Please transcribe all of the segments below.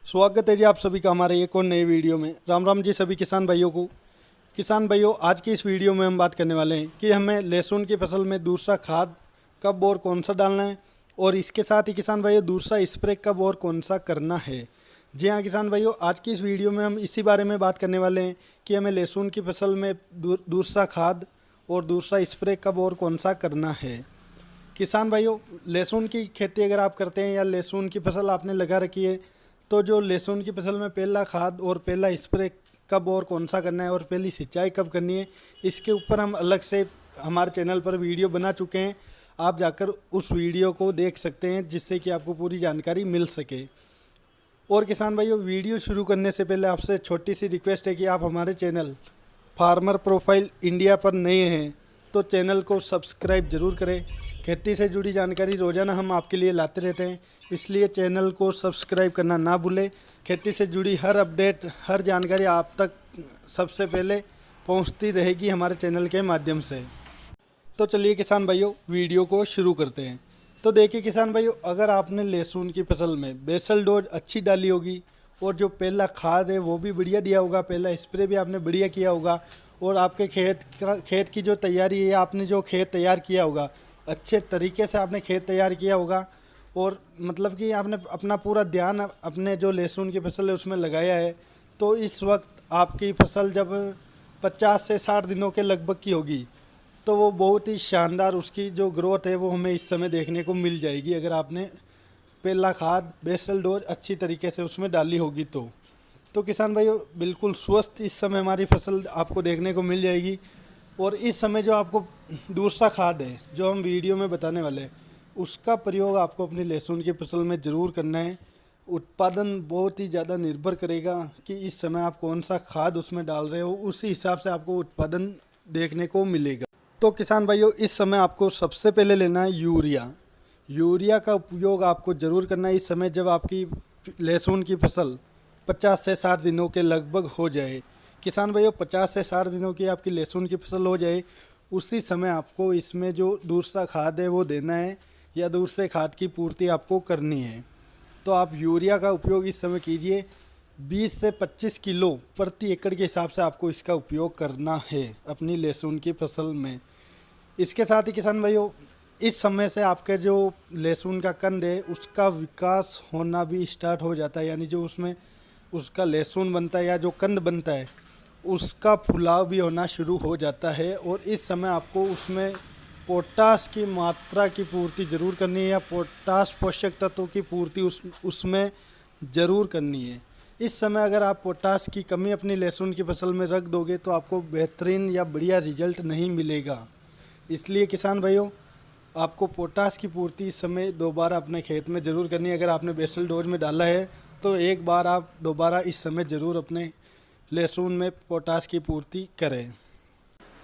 स्वागत है जी आप सभी का हमारे एक और नए वीडियो में। राम राम जी सभी किसान भाइयों को। किसान भाइयों, आज की इस वीडियो में हम बात करने वाले हैं कि हमें लहसुन की फसल में दूसरा खाद कब और कौन सा डालना है, और इसके साथ ही किसान भाइयों दूसरा स्प्रे कब और कौन सा करना है। जी हाँ किसान भाइयों, आज की इस वीडियो में हम इसी बारे में बात करने वाले हैं कि हमें लहसुन की फसल में दूसरा खाद और दूसरा स्प्रे कब और कौन सा करना है। किसान भाइयों, लहसुन की खेती अगर आप करते हैं या लहसुन की फसल आपने लगा रखी है, तो जो लहसुन की फसल में पहला खाद और पहला स्प्रे कब और कौन सा करना है और पहली सिंचाई कब करनी है, इसके ऊपर हम अलग से हमारे चैनल पर वीडियो बना चुके हैं। आप जाकर उस वीडियो को देख सकते हैं, जिससे कि आपको पूरी जानकारी मिल सके। और किसान भाइयों, वीडियो शुरू करने से पहले आपसे छोटी सी रिक्वेस्ट है कि आप हमारे चैनल फार्मर प्रोफाइल इंडिया पर नए हैं तो चैनल को सब्सक्राइब जरूर करें। खेती से जुड़ी जानकारी रोज़ाना हम आपके लिए लाते रहते हैं, इसलिए चैनल को सब्सक्राइब करना ना भूलें। खेती से जुड़ी हर अपडेट, हर जानकारी आप तक सबसे पहले पहुंचती रहेगी हमारे चैनल के माध्यम से। तो चलिए किसान भाइयों, वीडियो को शुरू करते हैं। तो देखिए किसान भाइयों, अगर आपने लहसुन की फसल में बेसल डोज अच्छी डाली होगी और जो पहला खाद है वो भी बढ़िया दिया होगा, पहला स्प्रे भी आपने बढ़िया किया होगा, और आपके खेत की जो तैयारी है, आपने जो खेत तैयार किया होगा अच्छे तरीके से आपने खेत तैयार किया होगा, और मतलब कि आपने अपना पूरा ध्यान अपने जो लहसुन की फसल है उसमें लगाया है, तो इस वक्त आपकी फसल जब 50 से 60 दिनों के लगभग की होगी तो वो बहुत ही शानदार उसकी जो ग्रोथ है वो हमें इस समय देखने को मिल जाएगी, अगर आपने पहला खाद बेसल डोज अच्छी तरीके से उसमें डाली होगी तो किसान भाइयों बिल्कुल स्वस्थ इस समय हमारी फसल आपको देखने को मिल जाएगी। और इस समय जो आपको दूसरा खाद है जो हम वीडियो में बताने वाले हैं, उसका प्रयोग आपको अपनी लहसुन की फसल में ज़रूर करना है। उत्पादन बहुत ही ज़्यादा निर्भर करेगा कि इस समय आप कौन सा खाद उसमें डाल रहे हो, उसी हिसाब से आपको उत्पादन देखने को मिलेगा। तो किसान भाइयों, इस समय आपको सबसे पहले लेना है यूरिया का उपयोग आपको ज़रूर करना है इस समय जब आपकी लहसुन की फसल 50 से 60 दिनों के लगभग हो जाए। किसान भाइयों, 50 से 60 दिनों की आपकी लहसुन की फसल हो जाए, उसी समय आपको इसमें जो दूसरा खाद है वो देना है या दूसरे खाद की पूर्ति आपको करनी है। तो आप यूरिया का उपयोग इस समय कीजिए। 20 से 25 किलो प्रति एकड़ के हिसाब से आपको इसका उपयोग करना है अपनी लहसुन की फसल में। इसके साथ ही किसान भाइयों, इस समय से आपके जो लहसुन का कंद है उसका विकास होना भी स्टार्ट हो जाता है, यानी जो उसमें उसका लहसुन बनता है या जो कंद बनता है उसका फुलाव भी होना शुरू हो जाता है। और इस समय आपको उसमें पोटास की मात्रा की पूर्ति ज़रूर करनी है, या पोटास पोषक तत्वों की पूर्ति उसमें ज़रूर करनी है। इस समय अगर आप पोटास की कमी अपनी लहसुन की फसल में रख दोगे तो आपको बेहतरीन या बढ़िया रिजल्ट नहीं मिलेगा। इसलिए किसान भाइयों, आपको पोटास की पूर्ति इस समय दोबारा अपने खेत में ज़रूर करनी है। अगर आपने बेसल डोज में डाला है तो एक बार आप दोबारा इस समय ज़रूर अपने लहसुन में पोटास की पूर्ति करें।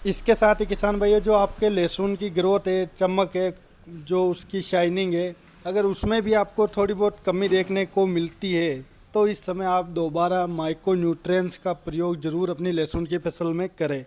इसके साथ ही किसान भाइयों, जो आपके लहसुन की ग्रोथ है, चमक है, जो उसकी शाइनिंग है, अगर उसमें भी आपको थोड़ी बहुत कमी देखने को मिलती है तो इस समय आप दोबारा माइक्रो न्यूट्रिएंट्स का प्रयोग ज़रूर अपनी लहसुन की फसल में करें।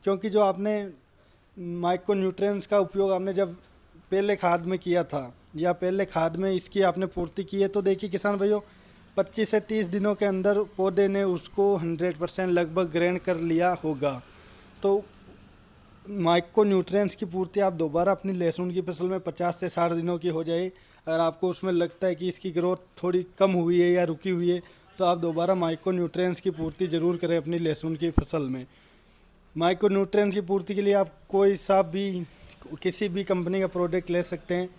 क्योंकि जो आपने माइक्रो न्यूट्रिएंट्स का उपयोग आपने जब पहले खाद में किया था या पहले खाद में इसकी आपने पूर्ति की है, तो देखिए किसान भाइयों 25 से 30 दिनों के अंदर पौधे ने उसको 100% लगभग ग्रहण कर लिया होगा। तो माइक्रो न्यूट्रिएंट्स की पूर्ति आप दोबारा अपनी लहसुन की फसल में 50 से 60 दिनों की हो जाए। अगर आपको उसमें लगता है कि इसकी ग्रोथ थोड़ी कम हुई है या रुकी हुई है, तो आप दोबारा माइक्रो न्यूट्रिएंट्स की पूर्ति ज़रूर करें अपनी लहसुन की फसल में। माइक्रो न्यूट्रिएंट्स की पूर्ति के लिए आप कोई सा भी किसी भी कंपनी का प्रोडक्ट ले सकते हैं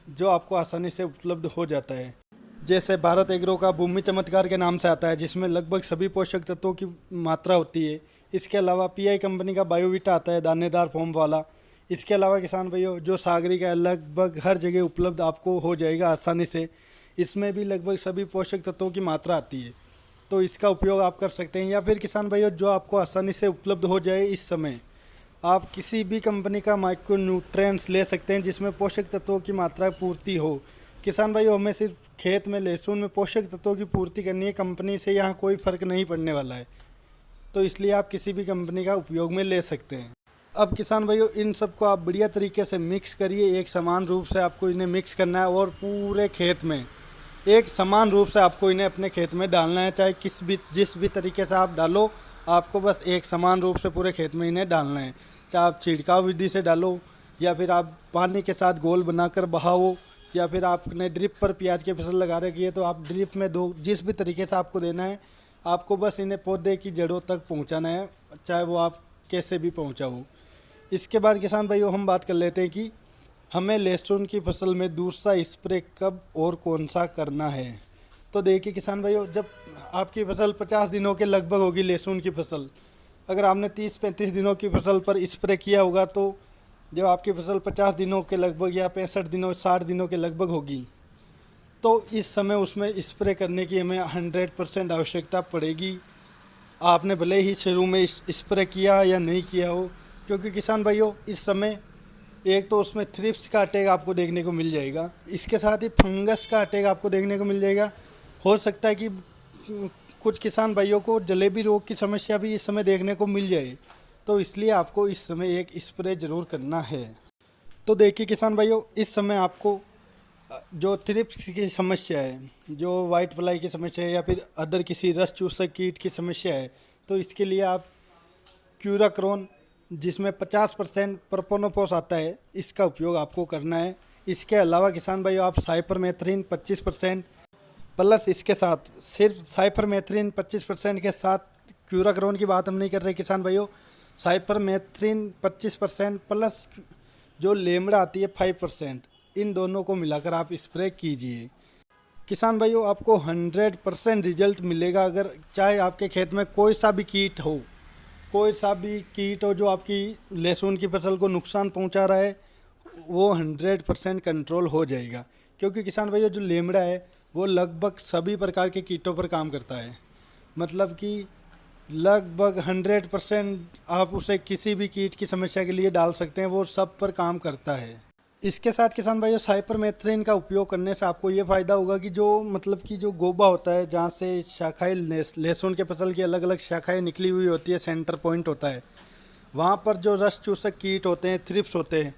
जो आपको आसानी से उपलब्ध हो जाता है। जैसे भारत एग्रो का भूमि चमत्कार के नाम से आता है, जिसमें लगभग सभी पोषक तत्वों की मात्रा होती है। इसके अलावा पीआई कंपनी का बायोवीटा आता है, दानेदार फॉर्म वाला। इसके अलावा किसान भाइयों, जो सागरी का लगभग हर जगह उपलब्ध आपको हो जाएगा आसानी से। इसमें भी लगभग सभी पोषक तत्वों की मात्रा आती है, तो इसका उपयोग आप कर सकते हैं। या फिर किसान भाइयों, जो आपको आसानी से उपलब्ध हो जाए इस समय, आप किसी भी कंपनी का माइक्रो न्यूट्रिएंट्स ले सकते हैं जिसमें पोषक तत्वों की मात्रा पूर्ति हो। किसान भाइयों, हमें सिर्फ खेत में लहसुन में पोषक तत्वों की पूर्ति करनी है, कंपनी से यहाँ कोई फ़र्क नहीं पड़ने वाला है, तो इसलिए आप किसी भी कंपनी का उपयोग में ले सकते हैं। अब किसान भाइयों, इन सबको आप बढ़िया तरीके से मिक्स करिए, एक समान रूप से आपको इन्हें मिक्स करना है और पूरे खेत में एक समान रूप से आपको इन्हें अपने खेत में डालना है, चाहे जिस भी तरीके से आप डालो, आपको बस एक समान रूप से पूरे खेत में इन्हें डालना है। चाहे आप छिड़काव विधि से डालो या फिर आप पानी के साथ गोल बनाकर बहाओ, या फिर आपने ड्रिप पर प्याज की फसल लगा रखी है तो आप ड्रिप में दो। जिस भी तरीके से आपको देना है, आपको बस इन्हें पौधे की जड़ों तक पहुंचाना है, चाहे वो आप कैसे भी पहुंचाओ। इसके बाद किसान भाइयों हम बात कर लेते हैं कि हमें लहसुन की फसल में दूसरा स्प्रे कब और कौन सा करना है। तो देखिए किसान भाइयों, जब आपकी फसल 50 दिनों के लगभग होगी लहसुन की फसल, अगर आपने 30-35 दिनों की फसल पर स्प्रे किया होगा, तो जब आपकी फसल 50 दिनों के लगभग या 65 दिनों 60 दिनों के लगभग होगी, तो इस समय उसमें स्प्रे करने की हमें 100% आवश्यकता पड़ेगी। आपने भले ही शुरू में स्प्रे किया या नहीं किया हो, क्योंकि किसान भाइयों इस समय एक तो उसमें थ्रिप्स का अटैक आपको देखने को मिल जाएगा, इसके साथ ही फंगस का अटैक आपको देखने को मिल जाएगा। हो सकता है कि कुछ किसान भाइयों को जलेबी रोग की समस्या भी इस समय देखने को मिल जाए, तो इसलिए आपको इस समय एक स्प्रे ज़रूर करना है। तो देखिए किसान भाइयों, इस समय आपको जो थ्रिप्स की समस्या है, जो वाइट फ्लाई की समस्या है, या फिर अदर किसी रस चूसक कीट की समस्या है, तो इसके लिए आप क्यूराक्रोन, जिसमें 50% प्रोपोनोफॉस आता है, इसका उपयोग आपको करना है। इसके अलावा किसान भाइयों आप साइपरमेथ्रिन 25% प्लस, इसके साथ सिर्फ साइपरमेथ्रिन 25% के साथ, क्यूराक्रोन की बात हम नहीं कर रहे किसान भाइयों, साइपरमेथ्रिन 25% प्लस जो लेमड़ा आती है 5%, इन दोनों को मिलाकर आप स्प्रे कीजिए। किसान भाइयों आपको 100% रिजल्ट मिलेगा। अगर चाहे आपके खेत में कोई सा भी कीट हो, जो आपकी लहसुन की फसल को नुकसान पहुंचा रहा है, वो 100% कंट्रोल हो जाएगा। क्योंकि किसान भाइयों जो लेमड़ा है वो लगभग सभी प्रकार के कीटों पर काम करता है, मतलब कि लगभग 100% आप उसे किसी भी कीट की समस्या के लिए डाल सकते हैं, वो सब पर काम करता है। इसके साथ किसान भाइयों साइपरमेथ्रिन का उपयोग करने से आपको ये फ़ायदा होगा कि जो गोबा होता है, जहाँ से शाखाएं लहसुन के फसल की अलग अलग शाखाएं निकली हुई होती है, सेंटर पॉइंट होता है, वहाँ पर जो रस चूसक कीट होते हैं, थ्रिप्स होते हैं,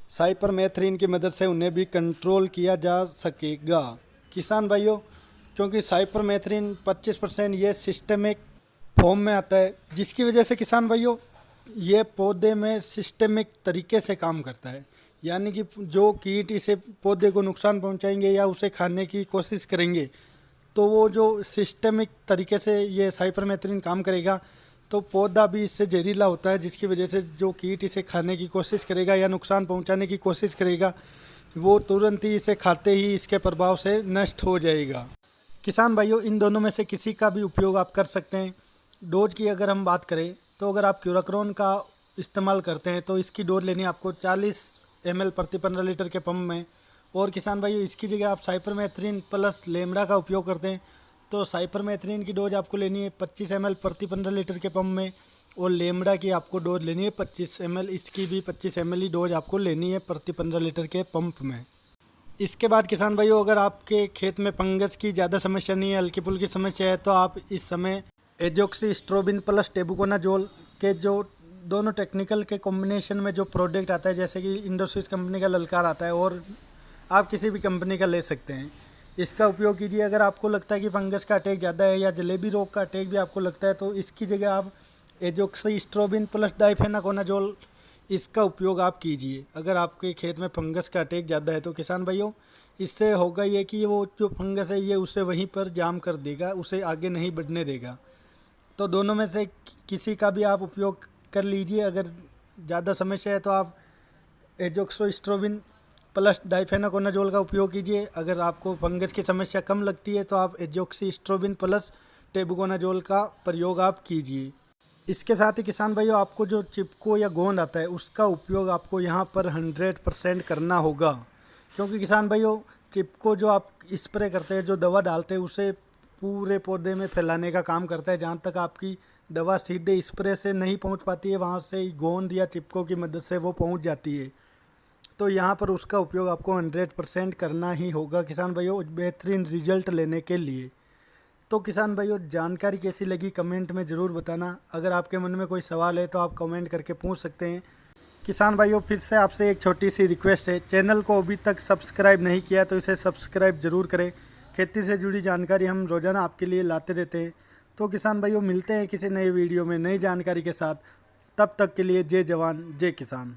साइपरमेथ्रिन की मदद से उन्हें भी कंट्रोल किया जा सकेगा किसान भाइयों। क्योंकि साइपरमेथ्रिन 25% ये सिस्टमिक फॉर्म में आता है, जिसकी वजह से किसान भाइयों ये पौधे में सिस्टमिक तरीके से काम करता है। यानी कि जो कीट इसे पौधे को नुकसान पहुंचाएंगे या उसे खाने की कोशिश करेंगे, तो वो जो सिस्टमिक तरीके से ये साइपरमेथ्रिन काम करेगा, तो पौधा भी इससे जहरीला होता है, जिसकी वजह से जो कीट इसे खाने की कोशिश करेगा या नुकसान पहुंचाने की कोशिश करेगा, वो तुरंत ही इसे खाते ही इसके प्रभाव से नष्ट हो जाएगा। किसान भाइयों इन दोनों में से किसी का भी उपयोग आप कर सकते हैं। डोज की अगर हम बात करें, तो अगर आप क्यूराक्रोन का इस्तेमाल करते हैं तो इसकी डोज लेनी आपको 40 ml प्रति 15 लीटर के पंप में। और किसान भाइयों इसकी जगह आप साइपरमेथ्रिन प्लस लेमड़ा का उपयोग करते हैं, तो साइपरमेथ्रिन की डोज आपको लेनी है 25 ml प्रति 15 लीटर के पंप में, और लेमड़ा की आपको डोज लेनी है 25 ml, इसकी भी 25 ml ही डोज आपको लेनी है प्रति 15 लीटर के पंप में। इसके बाद किसान भाइयों अगर आपके खेत में फंगस की ज़्यादा समस्या नहीं है, हल्की फुल्की समस्या है, तो आप इस समय एजोक्सिस्ट्रोबिन प्लस टेबुकोनाजोल के जो दोनों टेक्निकल के कॉम्बिनेशन में जो प्रोडक्ट आता है, जैसे कि इंडोसिस कंपनी का ललकार आता है, और आप किसी भी कंपनी का ले सकते हैं, इसका उपयोग कीजिए। अगर आपको लगता है कि फंगस का अटैक ज़्यादा है या जलेबी रोग का अटैक भी आपको लगता है, तो इसकी जगह आप एजोक्सिस्ट्रोबिन प्लस डाइफेनाकोनाजोल, इसका उपयोग आप कीजिए। अगर आपके खेत में फंगस का अटैक ज़्यादा है तो किसान भाइयों इससे होगा ये कि वो जो फंगस है ये उसे वहीं पर जाम कर देगा, उसे आगे नहीं बढ़ने देगा। तो दोनों में से किसी का भी आप उपयोग कर लीजिए। अगर ज़्यादा समस्या है तो आप एजोक्सिस्ट्रोबिन प्लस डाइफेनाकोनाजोल का उपयोग कीजिए। अगर आपको फंगस की समस्या कम लगती है तो आप एजोक्सिस्ट्रोबिन प्लस टेबुकोनाजोल का प्रयोग आप कीजिए। इसके साथ ही किसान भाइयों आपको जो चिपको या गोंद आता है उसका उपयोग आपको यहाँ पर 100% करना होगा। क्योंकि किसान भाइयों चिपको जो आप स्प्रे करते हैं, जो दवा डालते हैं, उसे पूरे पौधे में फैलाने का काम करता है। जहाँ तक आपकी दवा सीधे स्प्रे से नहीं पहुँच पाती है, वहाँ से गोंद या चिपको की मदद से वो पहुँच जाती है। तो यहाँ पर उसका उपयोग आपको 100% करना ही होगा किसान भाइयों, बेहतरीन रिजल्ट लेने के लिए। तो किसान भाइयों जानकारी कैसी लगी कमेंट में ज़रूर बताना। अगर आपके मन में कोई सवाल है तो आप कमेंट करके पूछ सकते हैं। किसान भाइयों फिर से आपसे एक छोटी सी रिक्वेस्ट है, चैनल को अभी तक सब्सक्राइब नहीं किया तो इसे सब्सक्राइब ज़रूर करें। खेती से जुड़ी जानकारी हम रोज़ाना आपके लिए लाते रहते हैं। तो किसान भाइयों, मिलते हैं किसी नए वीडियो में नई जानकारी के साथ। तब तक के लिए जय जवान जय किसान।